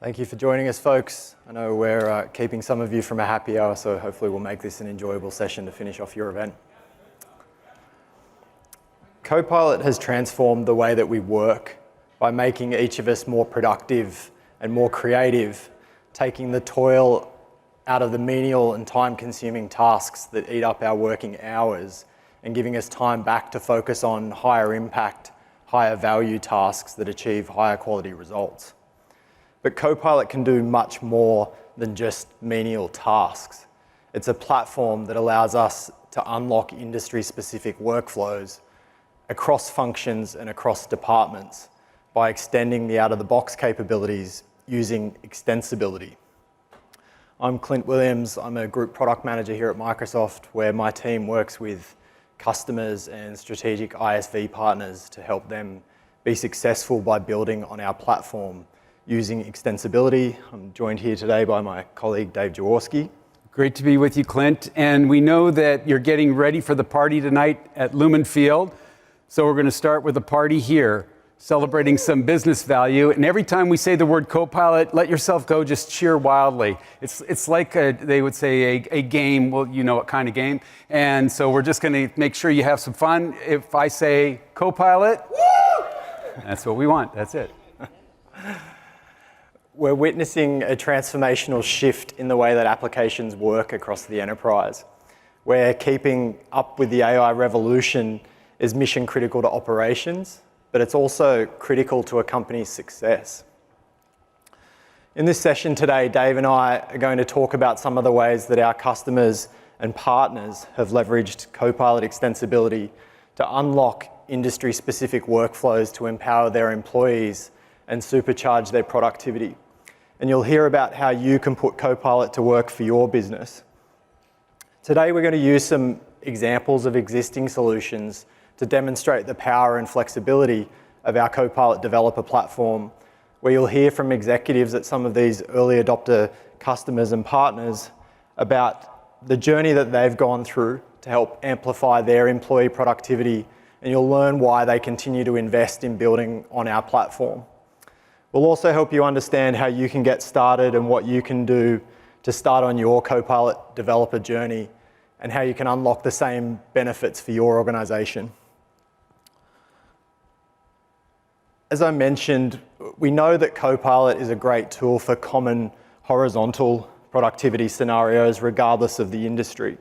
Thank you for joining us, folks. I know we're keeping some of you from a happy hour, so hopefully we'll make this an enjoyable session to finish off your event. Copilot has transformed the way that we work by making each of us more productive and more creative, taking the toil out of the menial and time-consuming tasks that eat up our working hours and giving us time back to focus on higher impact, higher value tasks that achieve higher quality results. But Copilot can do much more than just menial tasks. It's a platform that allows us to unlock industry-specific workflows across functions and across departments by extending the out-of-the-box capabilities using Extensibility. I'm Clint Williams. I'm a group product manager here at Microsoft, where my team works with customers and strategic ISV partners to help them be successful by building on our platform using Extensibility. I'm joined here today by my colleague, Dave Jaworski. Great to be with you, Clint. And we know that you're getting ready for the party tonight at Lumen Field. So we're going to start with a party here, celebrating some business value. And every time we say the word Copilot, let yourself go, just cheer wildly. It's like they would say a game. Well, you know what kind of game. And so we're just going to make sure you have some fun. If I say Copilot, woo! That's what we want. That's it. We're witnessing a transformational shift in the way that applications work across the enterprise, where keeping up with the AI revolution is mission critical to operations, but it's also critical to a company's success. In this session today, Dave and I are going to talk about some of the ways that our customers and partners have leveraged Copilot Extensibility to unlock industry-specific workflows to empower their employees and supercharge their productivity. And you'll hear about how you can put Copilot to work for your business. Today, we're going to use some examples of existing solutions to demonstrate the power and flexibility of our Copilot developer platform, where you'll hear from executives at some of these early adopter customers and partners about the journey that they've gone through to help amplify their employee productivity, and you'll learn why they continue to invest in building on our platform. We'll also help you understand how you can get started and what you can do to start on your Copilot developer journey and how you can unlock the same benefits for your organization. As I mentioned, we know that Copilot is a great tool for common horizontal productivity scenarios regardless of the industry.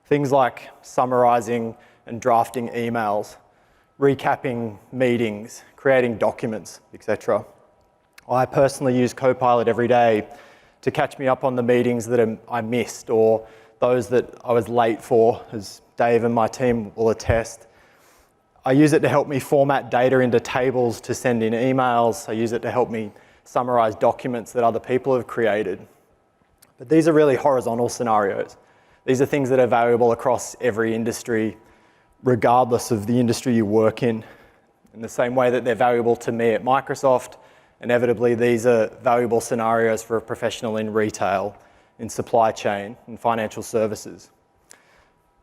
Things like summarizing and drafting emails, recapping meetings, creating documents, etc. I personally use Copilot every day to catch me up on the meetings that I missed or those that I was late for, as Dave and my team will attest. I use it to help me format data into tables to send in emails. I use it to help me summarize documents that other people have created. But these are really horizontal scenarios. These are things that are valuable across every industry, regardless of the industry you work in the same way that they're valuable to me at Microsoft. Inevitably, these are valuable scenarios for a professional in retail, in supply chain, and financial services.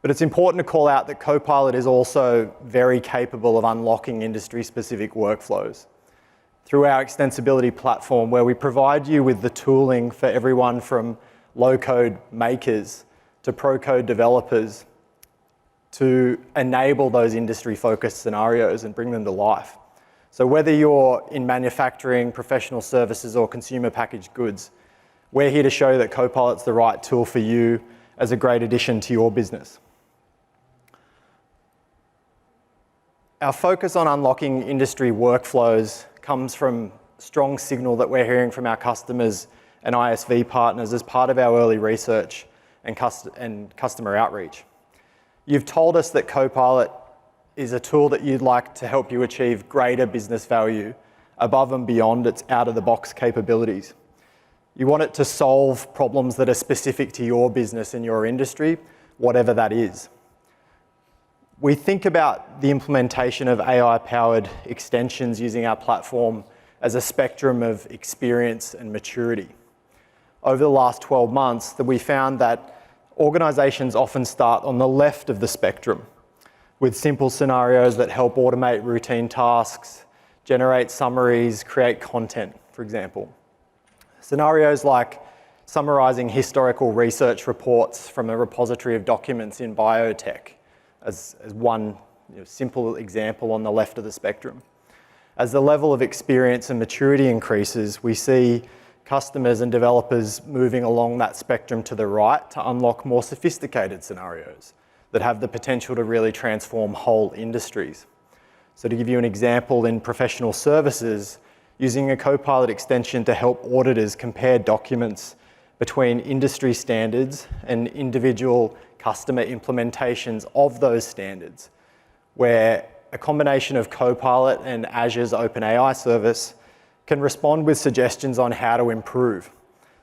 But it's important to call out that Copilot is also very capable of unlocking industry-specific workflows. Through our Extensibility platform, where we provide you with the tooling for everyone from low-code makers to pro-code developers to enable those industry-focused scenarios and bring them to life. So whether you're in manufacturing, professional services, or consumer packaged goods, we're here to show that Copilot's the right tool for you as a great addition to your business. Our focus on unlocking industry workflows comes from strong signal that we're hearing from our customers and ISV partners as part of our early research and customer outreach. You've told us that Copilot is a tool that you'd like to help you achieve greater business value above and beyond its out-of-the-box capabilities. You want it to solve problems that are specific to your business and your industry, whatever that is. We think about the implementation of AI-powered extensions using our platform as a spectrum of experience and maturity. Over the last 12 months, we found that organizations often start on the left of the spectrum, with simple scenarios that help automate routine tasks, generate summaries, create content, for example. Scenarios like summarizing historical research reports from a repository of documents in biotech as one simple example on the left of the spectrum. As the level of experience and maturity increases, we see customers and developers moving along that spectrum to the right to unlock more sophisticated scenarios that have the potential to really transform whole industries. So to give you an example, in professional services, using a Copilot extension to help auditors compare documents between industry standards and individual customer implementations of those standards, where a combination of Copilot and Azure's OpenAI service can respond with suggestions on how to improve.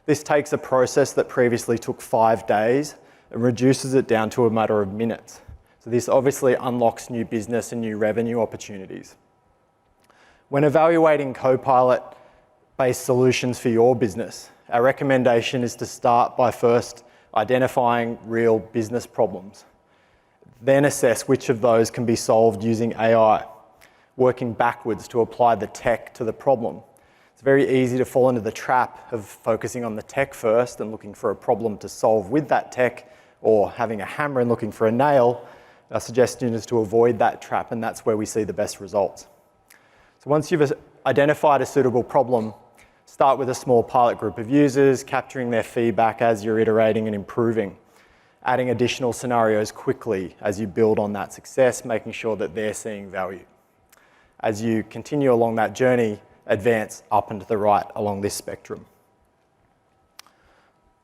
This takes a process that previously took 5 days and reduces it down to a matter of minutes. So this obviously unlocks new business and new revenue opportunities. When evaluating Copilot-based solutions for your business, our recommendation is to start by first identifying real business problems. Then assess which of those can be solved using AI, working backwards to apply the tech to the problem. It's very easy to fall into the trap of focusing on the tech first and looking for a problem to solve with that tech, or having a hammer and looking for a nail. Our suggestion is to avoid that trap, and that's where we see the best results. So once you've identified a suitable problem, start with a small pilot group of users, capturing their feedback as you're iterating and improving, adding additional scenarios quickly as you build on that success, making sure that they're seeing value. As you continue along that journey, advance up and to the right along this spectrum.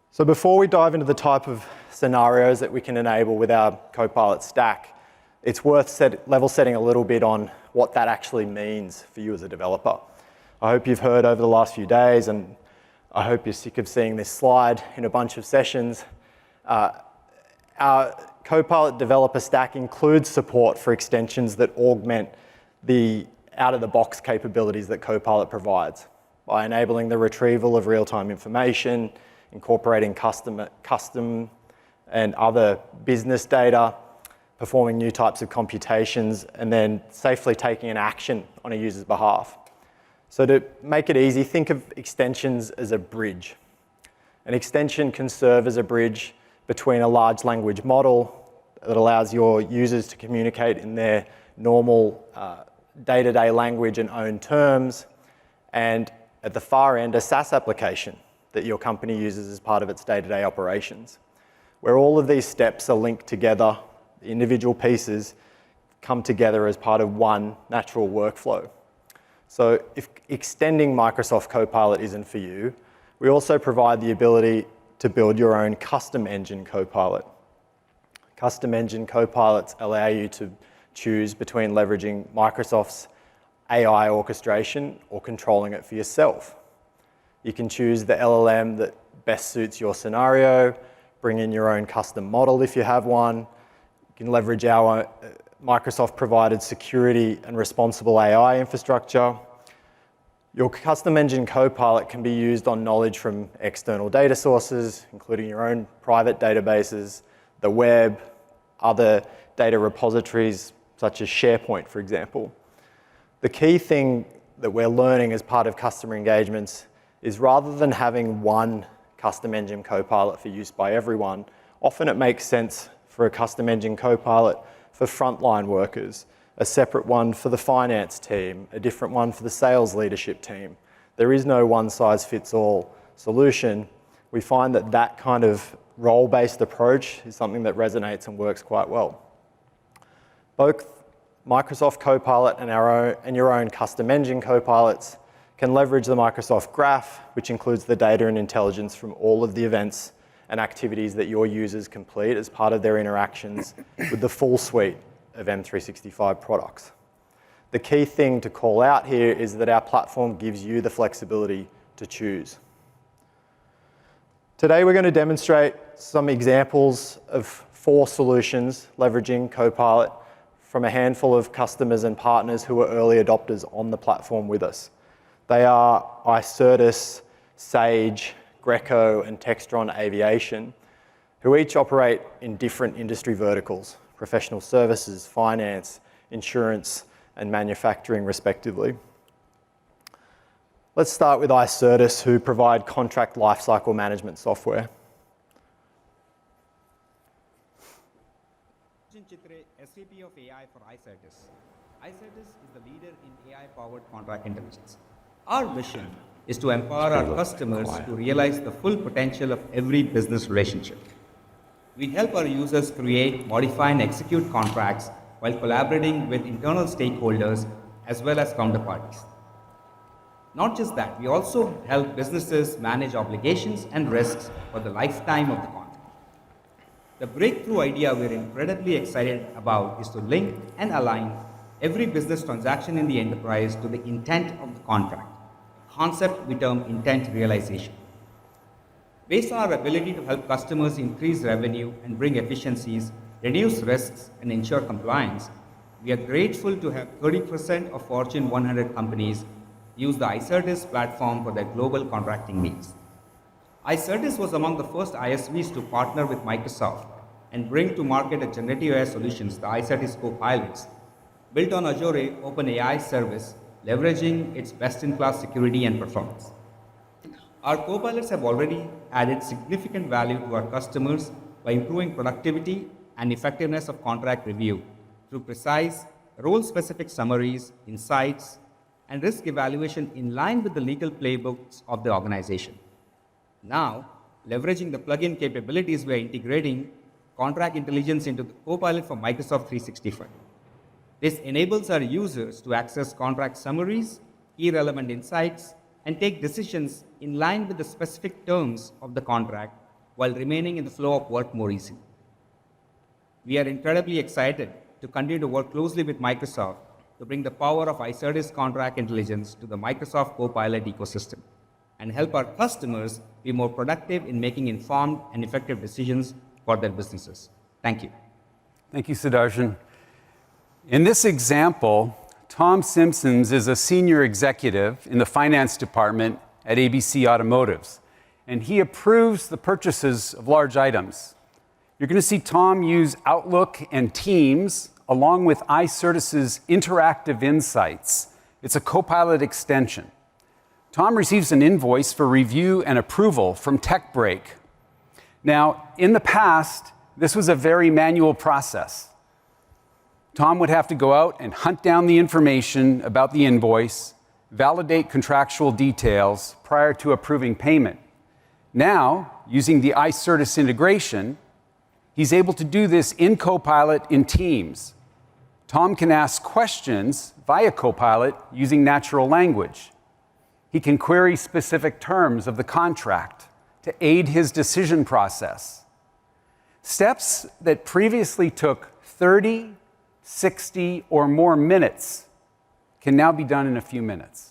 So before we dive into the type of scenarios that we can enable with our Copilot stack, it's worth level setting a little bit on what that actually means for you as a developer. I hope you've heard over the last few days, and I hope you're sick of seeing this slide in a bunch of sessions. Our Copilot developer stack includes support for extensions that augment the out-of-the-box capabilities that Copilot provides by enabling the retrieval of real-time information, incorporating custom and other business data, performing new types of computations, and then safely taking an action on a user's behalf. So to make it easy, think of extensions as a bridge. An extension can serve as a bridge between a large language model that allows your users to communicate in their normal day-to-day language and own terms, and at the far end, a SaaS application that your company uses as part of its day-to-day operations, where all of these steps are linked together. The individual pieces come together as part of one natural workflow. So if extending Microsoft Copilot isn't for you, we also provide the ability to build your own custom engine Copilot. Custom engine Copilots allow you to choose between leveraging Microsoft's AI orchestration or controlling it for yourself. You can choose the LLM that best suits your scenario, bring in your own custom model if you have one. You can leverage our Microsoft-provided security and responsible AI infrastructure. Your custom engine Copilot can be used on knowledge from external data sources, including your own private databases, the web, other data repositories, such as SharePoint, for example. The key thing that we're learning as part of customer engagements is rather than having one custom engine Copilot for use by everyone, often it makes sense for a custom engine Copilot for frontline workers, a separate one for the finance team, a different one for the sales leadership team. There is no one-size-fits-all solution. We find that that kind of role-based approach is something that resonates and works quite well. Both Microsoft Copilot and your own custom engine Copilots can leverage the Microsoft Graph, which includes the data and intelligence from all of the events and activities that your users complete as part of their interactions with the full suite of M365 products. The key thing to call out here is that our platform gives you the flexibility to choose. Today we're going to demonstrate some examples of 4 solutions leveraging Copilot from a handful of customers and partners who are early adopters on the platform with us. They are Icertis, Sage, Greco, and Textron Aviation, who each operate in different industry verticals: professional services, finance, insurance, and manufacturing, respectively. Let's start with 𝗦𝗽𝗲𝗸𝗻, who provide contract lifecycle management software. SVP of AI for 𝗦𝗽𝗲𝗸𝗻. 𝗦𝗽𝗻𝗻 is the leader in AI-powered contract intelligence. Our mission is to empower our customers to realize the full potential of every business relationship. We help our users create, modify, and execute contracts while collaborating with internal stakeholders as well as counterparties. Not just that, we also help businesses manage obligations and risks for the lifetime of the contract. The breakthrough idea we're incredibly excited about is to link and align every business transaction in the enterprise to the intent of the contract, a concept we term intent realization. Based on our ability to help customers increase revenue and bring efficiencies, reduce risks, and ensure compliance, we are grateful to have 30% of Fortune 100 companies use the 𝗦𝗽𝗻𝗻 platform for their global contracting needs. 𝗦𝗽𝗻𝗻𝗻 was among the first ISVs to partner with Microsoft and bring to market a generative AI solutions, the 𝗦𝗽𝗻𝗻𝗻 Copilots, built on Azure OpenAI service, leveraging its best-in-class security and performance. Our copilots have already added significant value to our customers by improving productivity and effectiveness of contract review through precise, role-specific summaries, insights, and risk evaluation in line with the legal playbooks of the organization. Now, leveraging the plugin capabilities, we are integrating contract intelligence into the Copilot for Microsoft 365. This enables our users to access contract summaries, key relevant insights, and take decisions in line with the specific terms of the contract while remaining in the flow of work more easily. We are incredibly excited to continue to work closely with Microsoft to bring the power of 𝗦𝗽𝗻𝗻𝗻's contract intelligence to the Microsoft Copilot ecosystem and help our customers be more productive in making informed and effective decisions for their businesses. Thank you. Thank you, Sudarshan. In this example, Tom Simpsons is a senior executive in the finance department at ABC Automotives, and he approves the purchases of large items. You're going to see Tom use Outlook and Teams along with 𝗦𝗽𝗻𝗻𝗻's interactive insights. It's a Copilot extension. Tom receives an invoice for review and approval from Tech Break. Now, in the past, this was a very manual process. Tom would have to go out and hunt down the information about the invoice, validate contractual details prior to approving payment. Now, using the 𝗦𝗽𝗻𝗻𝗻 integration, he's able to do this in Copilot in Teams. Tom can ask questions via Copilot using natural language. He can query specific terms of the contract to aid his decision process. Steps that previously took 30, 60, or more minutes can now be done in a few minutes.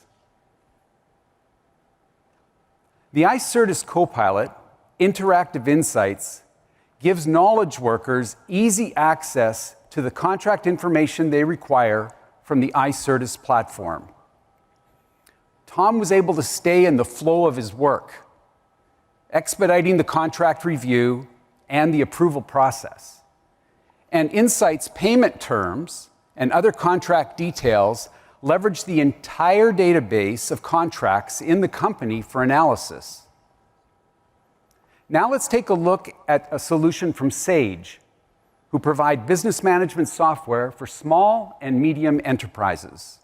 The 𝗦𝗽𝗻𝗻𝗻's Copilot Interactive Insights gives knowledge workers easy access to the contract information they require from the 𝗦𝗽𝗻𝗻𝗻's platform. Tom was able to stay in the flow of his work, expediting the contract review and the approval process. And Insight's payment terms and other contract details leverage the entire database of contracts in the company for analysis. Now let's take a look at a solution from Sage, who provide business management software for small and medium enterprises.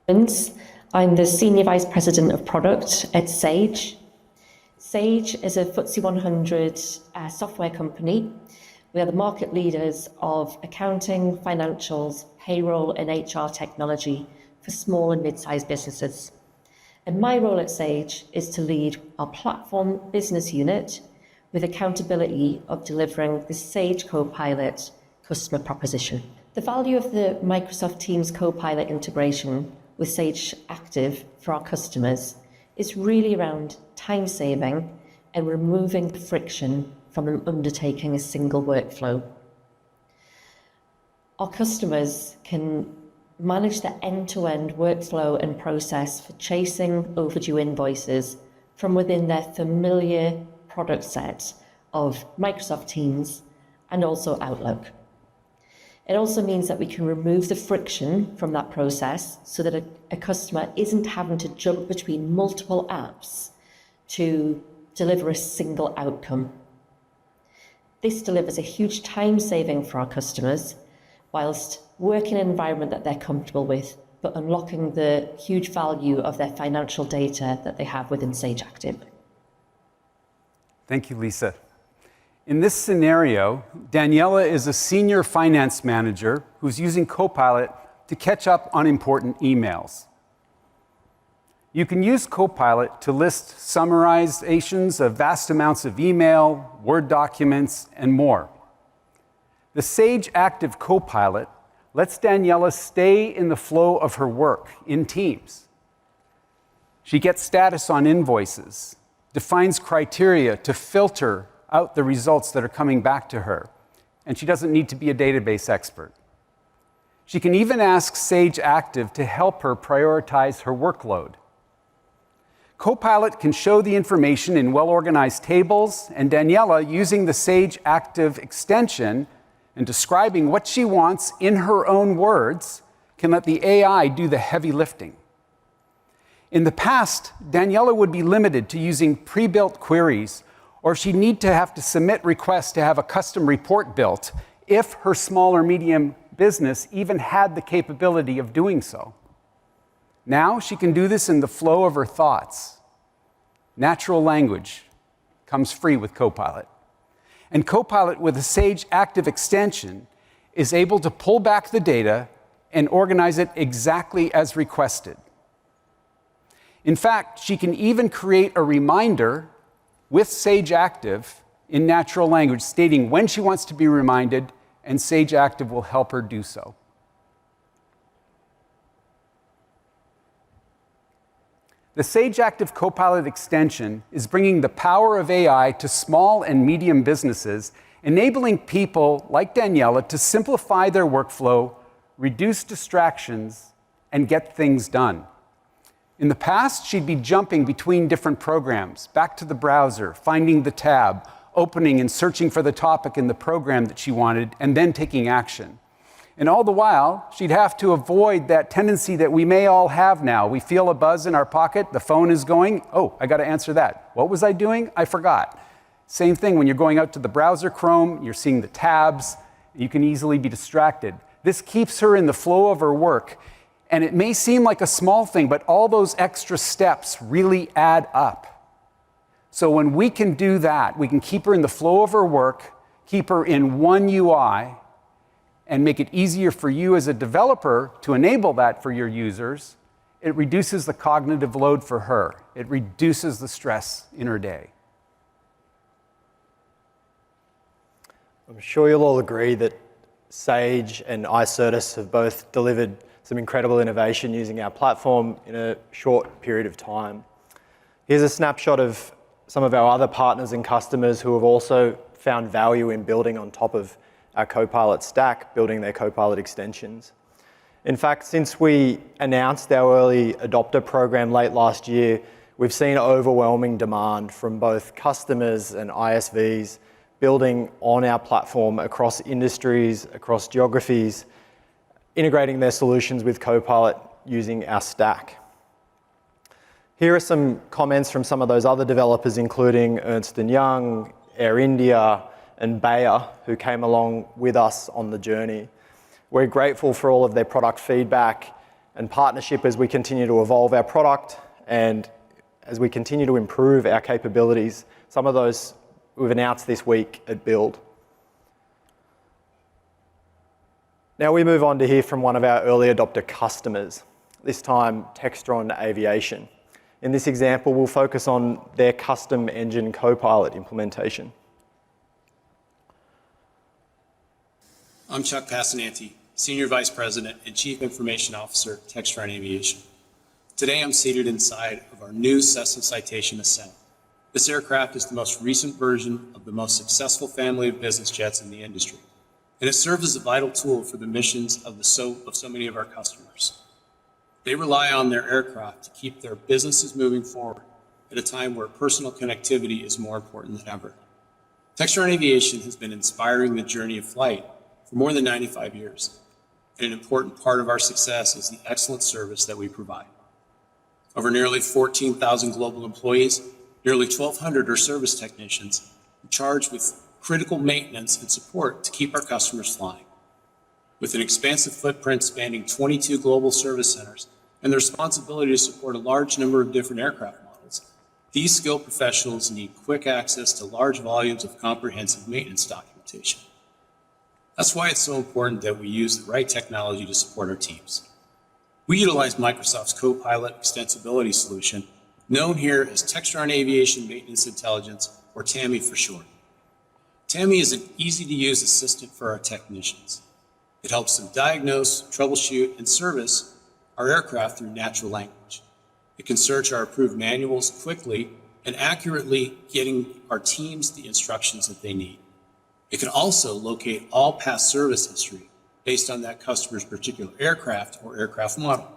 I'm the Senior Vice President of Product at Sage. Sage is a FTSE 100 software company. We are the market leaders of accounting, financials, payroll, and HR technology for small and mid-sized businesses. And my role at Sage is to lead our platform business unit with accountability of delivering the Sage Copilot customer proposition. The value of the Microsoft Teams Copilot integration with Sage Active for our customers is really around time saving and removing the friction from them undertaking a single workflow. Our customers can manage the end-to-end workflow and process for chasing overdue invoices from within their familiar product set of Microsoft Teams and also Outlook. It also means that we can remove the friction from that process so that a customer isn't having to jump between multiple apps to deliver a single outcome. This delivers a huge time saving for our customers whilst working in an environment that they're comfortable with, but unlocking the huge value of their financial data that they have within Sage Active. Thank you, Lisa. In this scenario, Daniela is a senior finance manager who's using Copilot to catch up on important emails. You can use Copilot to list summarizations of vast amounts of email, Word documents, and more. The Sage Active Copilot lets Daniela stay in the flow of her work in Teams. She gets status on invoices, defines criteria to filter out the results that are coming back to her, and she doesn't need to be a database expert. She can even ask Sage Active to help her prioritize her workload. Copilot can show the information in well-organized tables, and Daniela, using the Sage Active extension and describing what she wants in her own words, can let the AI do the heavy lifting. In the past, Daniela would be limited to using pre-built queries, or she'd need to have to submit requests to have a custom report built if her small or medium business even had the capability of doing so. Now she can do this in the flow of her thoughts. Natural language comes free with Copilot. And Copilot with a Sage Active extension is able to pull back the data and organize it exactly as requested. In fact, she can even create a reminder with Sage Active in natural language, stating when she wants to be reminded, and Sage Active will help her do so. The Sage Active Copilot extension is bringing the power of AI to small and medium businesses, enabling people like Daniela to simplify their workflow, reduce distractions, and get things done. In the past, she'd be jumping between different programs, back to the browser, finding the tab, opening and searching for the topic in the program that she wanted, and then taking action. And all the while, she'd have to avoid that tendency that we may all have now. We feel a buzz in our pocket, the phone is going, oh, I got to answer that. What was I doing? I forgot. Same thing when you're going out to the browser Chrome, you're seeing the tabs, you can easily be distracted. This keeps her in the flow of her work. And it may seem like a small thing, but all those extra steps really add up. So when we can do that, we can keep her in the flow of her work, keep her in one UI, and make it easier for you as a developer to enable that for your users. It reduces the cognitive load for her. It reduces the stress in her day. I'm sure you'll all agree that Sage and 𝗦𝗲𝘀 have both delivered some incredible innovation using our platform in a short period of time. Here's a snapshot of some of our other partners and customers who have also found value in building on top of our Copilot stack, building their Copilot extensions. In fact, since we announced our early adopter program late last year, we've seen overwhelming demand from both customers and ISVs building on our platform across industries, across geographies, integrating their solutions with Copilot using our stack. Here are some comments from some of those other developers, including Ernst & Young, Air India, and Bayer, who came along with us on the journey. We're grateful for all of their product feedback and partnership as we continue to evolve our product and as we continue to improve our capabilities. Some of those we've announced this week at Build. Now we move on to hear from one of our early adopter customers, this time Textron Aviation. In this example, we'll focus on their custom engine Copilot implementation. I'm Chuck Passananti, Senior Vice President and Chief Information Officer, Textron Aviation. Today I'm seated inside of our new Cessna Citation Ascent. This aircraft is the most recent version of the most successful family of business jets in the industry, and it serves as a vital tool for the missions of so many of our customers. They rely on their aircraft to keep their businesses moving forward at a time where personal connectivity is more important than ever. Textron Aviation has been inspiring the journey of flight for for more than 95 years. And an important part of our success is the excellent service that we provide. Over nearly 14,000 global employees, nearly 1,200 are service technicians charged with critical maintenance and support to keep our customers flying. With an expansive footprint spanning 22 global service centers and the responsibility to support a large number of different aircraft models, these skilled professionals need quick access to large volumes of comprehensive maintenance documentation. That's why it's so important that we use the right technology to support our teams. We utilize Microsoft's Copilot Extensibility solution, known here as Textron Aviation Maintenance Intelligence, or TAMI for short. TAMI is an easy-to-use assistant for our technicians. It helps them diagnose, troubleshoot, and service our aircraft through natural language. It can search our approved manuals quickly and accurately, getting our teams the instructions that they need. It can also locate all past service history based on that customer's particular aircraft or aircraft model.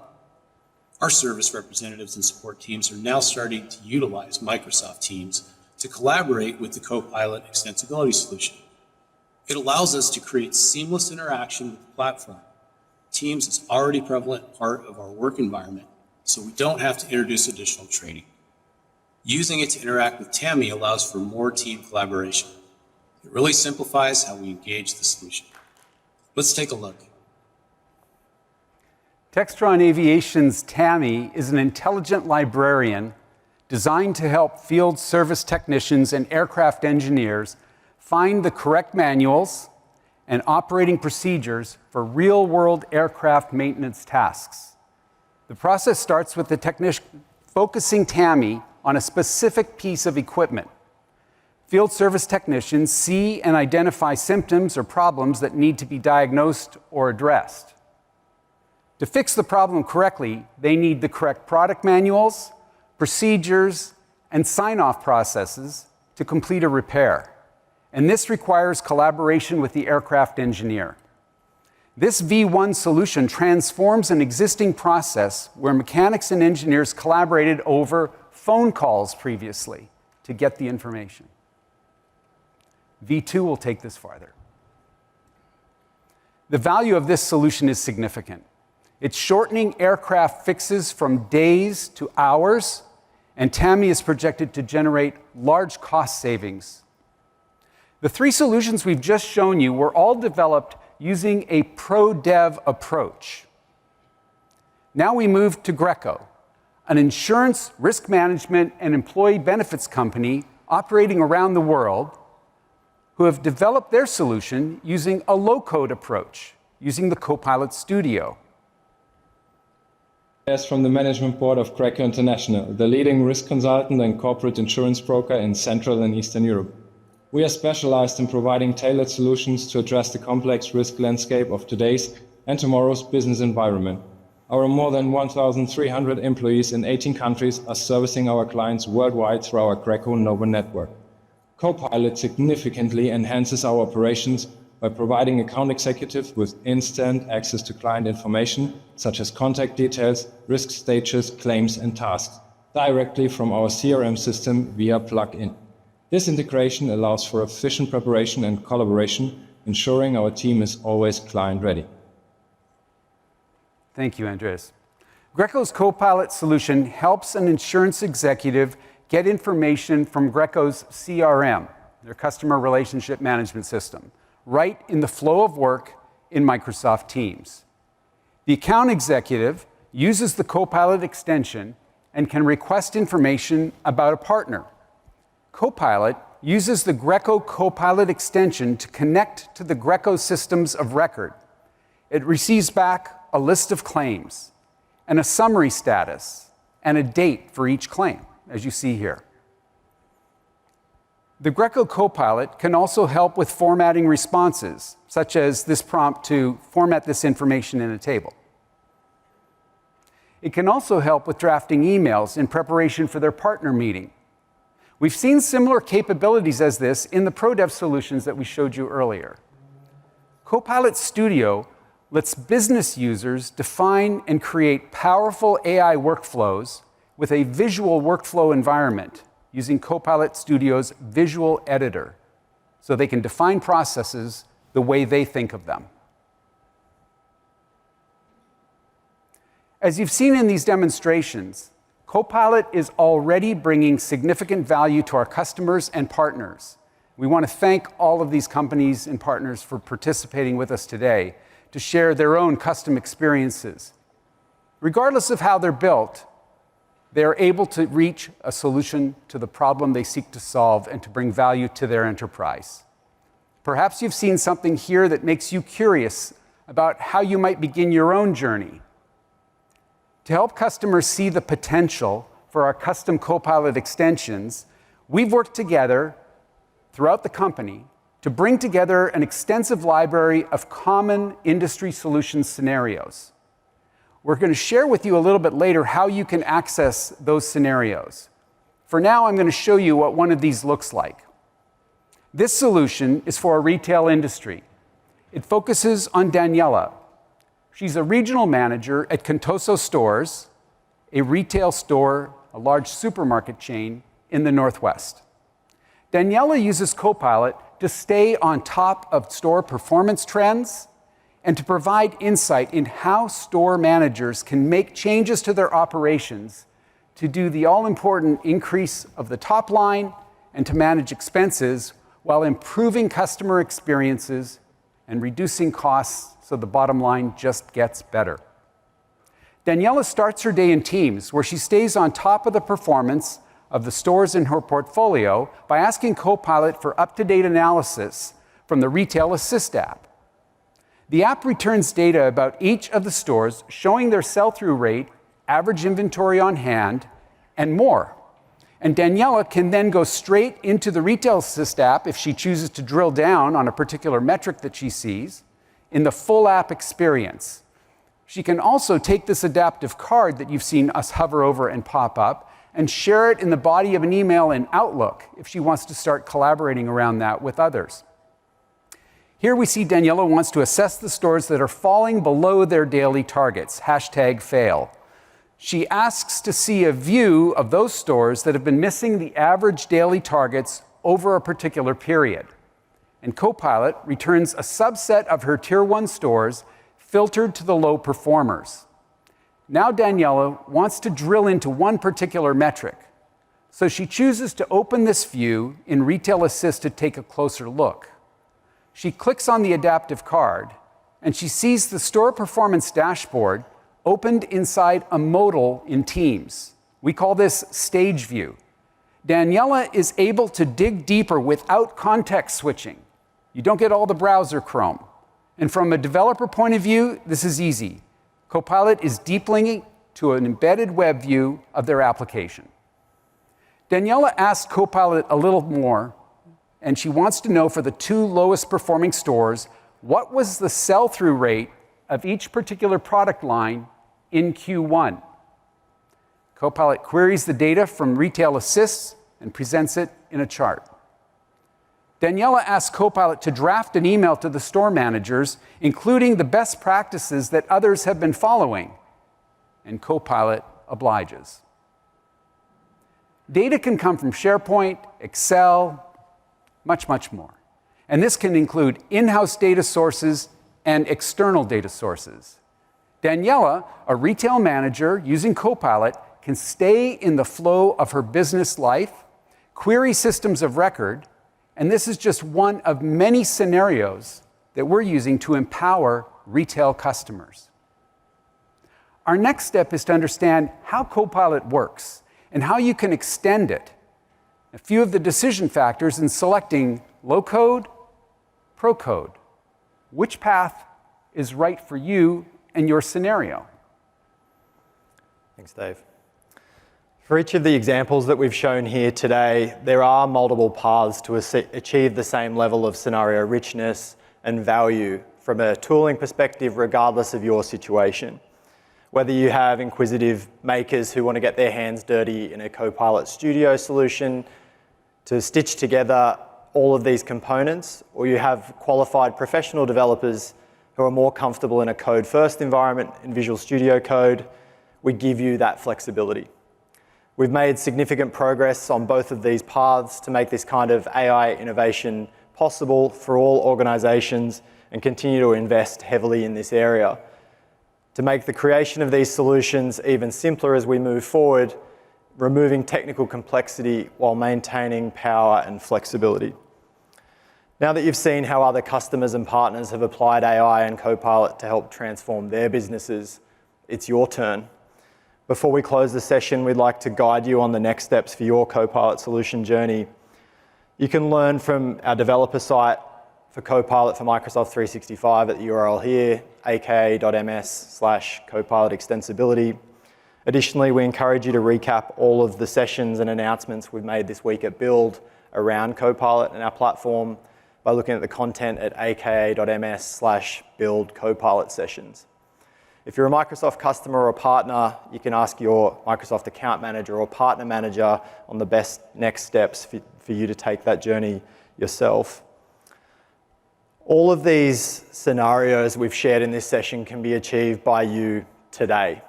Our service representatives and support teams are now starting to utilize Microsoft Teams to collaborate with the Copilot Extensibility solution. It allows us to create seamless interaction with the platform. Teams is already a prevalent part of our work environment, so we don't have to introduce additional training. Using it to interact with TAMI allows for more team collaboration. It really simplifies how we engage the solution. Let's take a look. Textron Aviation's TAMI is an intelligent librarian designed to help field service technicians and aircraft engineers find the correct manuals and operating procedures for real-world aircraft maintenance tasks. The process starts with the technician focusing TAMI on a specific piece of equipment. Field service technicians see and identify symptoms or problems that need to be diagnosed or addressed. To fix the problem correctly, they need the correct product manuals, procedures, and sign-off processes to complete a repair. And this requires collaboration with the aircraft engineer. This V1 solution transforms an existing process where mechanics and engineers collaborated over phone calls previously to get the information. V2 will take this farther. The value of this solution is significant. It's shortening aircraft fixes from days to hours, and TAMI is projected to generate large cost savings. The three solutions we've just shown you were all developed using a pro-dev approach. Now we move to 𝗦𝗀𝗀, an insurance, risk management, and employee benefits company operating around the world, who have developed their solution using a low-code approach, using the Copilot Studio. As from the management board of 𝗦𝗀𝗀 International, the leading risk consultant and corporate insurance broker in Central and Eastern Europe. We are specialized in providing tailored solutions to address the complex risk landscape of today's and tomorrow's business environment. Our more than 1,300 employees in 18 countries are servicing our clients worldwide through our 𝗦𝗀𝗀 Nova network. Copilot significantly enhances our operations by providing account executives with instant access to client information, such as contact details, risk stages, claims, and tasks, directly from our CRM system via plug-in. This integration allows for efficient preparation and collaboration, ensuring our team is always client-ready. Thank you, Andreas. 𝗦𝗀𝗀's Copilot solution helps an insurance executive get information from 𝗦𝗀𝗀's CRM, their customer relationship management system, right in the flow of work in Microsoft Teams. The account executive uses the Copilot extension and can request information about a partner. Copilot uses the 𝗦𝗀𝗀 Copilot extension to connect to the 𝗦𝗀𝗀 systems of record. It receives back a list of claims and a summary status and a date for each claim, as you see here. The 𝗦𝗀𝗀 Copilot can also help with formatting responses, such as this prompt to format this information in a table. It can also help with drafting emails in preparation for their partner meeting. We've seen similar capabilities as this in the pro-dev solutions that we showed you earlier. Copilot Studio lets business users define and create powerful AI workflows with a visual workflow environment using Copilot Studio's visual editor, so they can define processes the way they think of them. As you've seen in these demonstrations, Copilot is already bringing significant value to our customers and partners. We want to thank all of these companies and partners for participating with us today to share their own custom experiences. Regardless of how they're built, they are able to reach a solution to the problem they seek to solve and to bring value to their enterprise. Perhaps you've seen something here that makes you curious about how you might begin your own journey. To help customers see the potential for our custom Copilot extensions, we've worked together throughout the company to bring together an extensive library of common industry solution scenarios. We're going to share with you a little bit later how you can access those scenarios. For now, I'm going to show you what one of these looks like. This solution is for a retail industry. It focuses on Daniela. She's a regional manager at Contoso Stores, a retail store, a large supermarket chain in the Northwest. Daniela uses Copilot to stay on top of store performance trends and to provide insight in how store managers can make changes to their operations to do the all-important increase of the top line and to manage expenses while improving customer experiences and reducing costs so the bottom line just gets better. Daniela starts her day in teams where she stays on top of the performance of the stores in her portfolio by asking Copilot for up-to-date analysis from the Retail Assist app. The app returns data about each of the stores, showing their sell-through rate, average inventory on hand, and more. And Daniela can then go straight into the Retail Assist app if she chooses to drill down on a particular metric that she sees in the full app experience. She can also take this adaptive card that you've seen us hover over and pop up and share it in the body of an email in Outlook if she wants to start collaborating around that with others. Here we see Daniela wants to assess the stores that are falling below their daily targets, #fail. She asks to see a view of those stores that have been missing the average daily targets over a particular period. And Copilot returns a subset of her Tier 1 stores filtered to the low performers. Now Daniela wants to drill into one particular metric. So she chooses to open this view in Retail Assist to take a closer look. She clicks on the adaptive card, and she sees the store performance dashboard opened inside a modal in Teams. We call this Stage View. Daniela is able to dig deeper without context switching. You don't get all the browser Chrome. And from a developer point of view, this is easy. Copilot is deep linking to an embedded web view of their application. Daniela asked Copilot a little more, and she wants to know for the 2 lowest performing stores, what was the sell-through rate of each particular product line in Q1? Copilot queries the data from Retail Assist and presents it in a chart. Daniela asks Copilot to draft an email to the store managers, including the best practices that others have been following, and Copilot obliges. Data can come from SharePoint, Excel, much more. And this can include in-house data sources and external data sources. Daniela, a retail manager using Copilot, can stay in the flow of her business life, query systems of record, and this is just one of many scenarios that we're using to empower retail customers. Our next step is to understand how Copilot works and how you can extend it. A few of the decision factors in selecting low code, pro code. Which path is right for you and your scenario? Thanks, Dave. For each of the examples that we've shown here today, there are multiple paths to achieve the same level of scenario richness and value from a tooling perspective, regardless of your situation. Whether you have inquisitive makers who want to get their hands dirty in a Copilot Studio solution to stitch together all of these components, or you have qualified professional developers who are more comfortable in a code-first environment in Visual Studio Code, we give you that flexibility. We've made significant progress on both of these paths to make this kind of AI innovation possible for all organizations and continue to invest heavily in this area. To make the creation of these solutions even simpler as we move forward, removing technical complexity while maintaining power and flexibility. Now that you've seen how other customers and partners have applied AI and Copilot to help transform their businesses, it's your turn. Before we close the session, we'd like to guide you on the next steps for your Copilot solution journey. You can learn from our developer site for Copilot for Microsoft 365 at the URL here, aka.ms/Copilot Extensibility. Additionally, we encourage you to recap all of the sessions and announcements we've made this week at Build around Copilot and our platform by looking at the content at aka.ms/Build Copilot sessions. If you're a Microsoft customer or partner, you can ask your Microsoft account manager or partner manager on the best next steps for you to take that journey yourself. All of these scenarios we've shared in this session can be achieved by you today.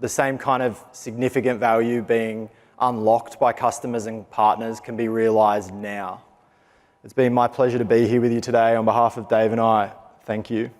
The same kind of significant value being unlocked by customers and partners can be realized now. It's been my pleasure to be here with you today. On behalf of Dave and I, thank you.